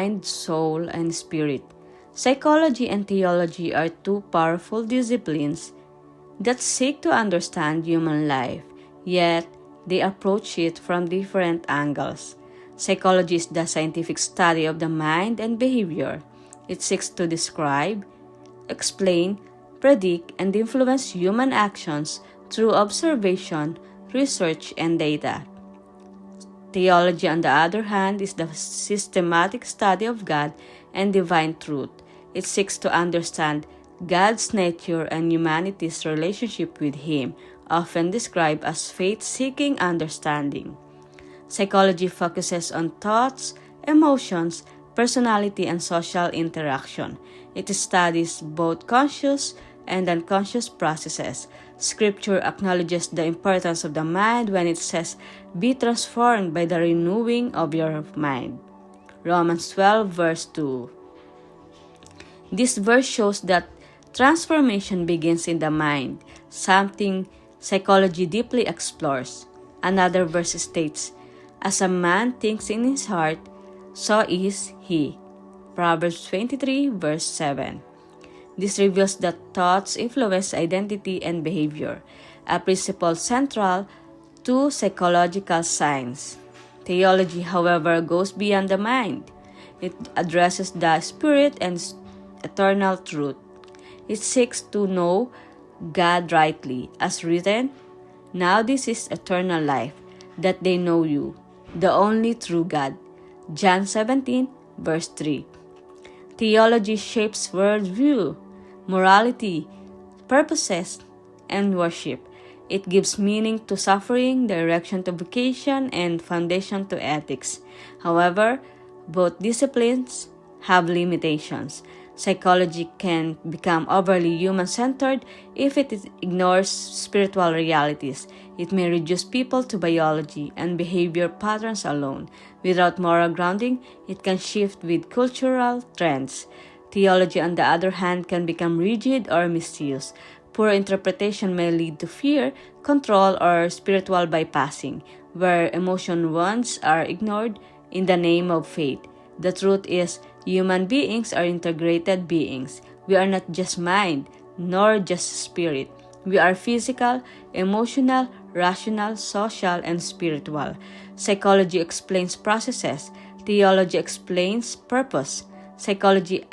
mind, soul, and spirit. Psychology and theology are two powerful disciplines that seek to understand human life, yet they approach it from different angles. Psychology is the scientific study of the mind and behavior. It seeks to describe, explain, predict, and influence human actions through observation, research, and data. Theology, on the other hand, is the systematic study of God and divine truth. It seeks to understand God's nature and humanity's relationship with Him, often described as faith-seeking understanding. Psychology focuses on thoughts, emotions, personality, and social interaction. It studies both conscious and unconscious processes. Scripture acknowledges the importance of the mind when it says, "Be transformed by the renewing of your mind." Romans 12 verse 2. This verse shows that transformation begins in the mind, something psychology deeply explores. Another verse states, "As a man thinks in his heart, so is he." Proverbs 23 verse 7. This reveals that thoughts influence identity and behavior, a principle central to psychological science. Theology, however, goes beyond the mind. It addresses the spirit and eternal truth. It seeks to know God rightly, as written, "Now this is eternal life, that they know you, the only true God." John 17 verse 3. Theology shapes worldview, morality, purposes, and worship. It gives meaning to suffering, direction to vocation, and foundation to ethics. However, both disciplines have limitations. Psychology can become overly human-centered if it ignores spiritual realities. It may reduce people to biology and behavior patterns alone. Without moral grounding, it can shift with cultural trends. Theology, on the other hand, can become rigid or misused. Poor interpretation may lead to fear, control, or spiritual bypassing, where emotion wounds are ignored in the name of faith. The truth is, human beings are integrated beings. We are not just mind, nor just spirit. We are physical, emotional, rational, social, and spiritual. Psychology explains processes. Theology explains purpose. Psychology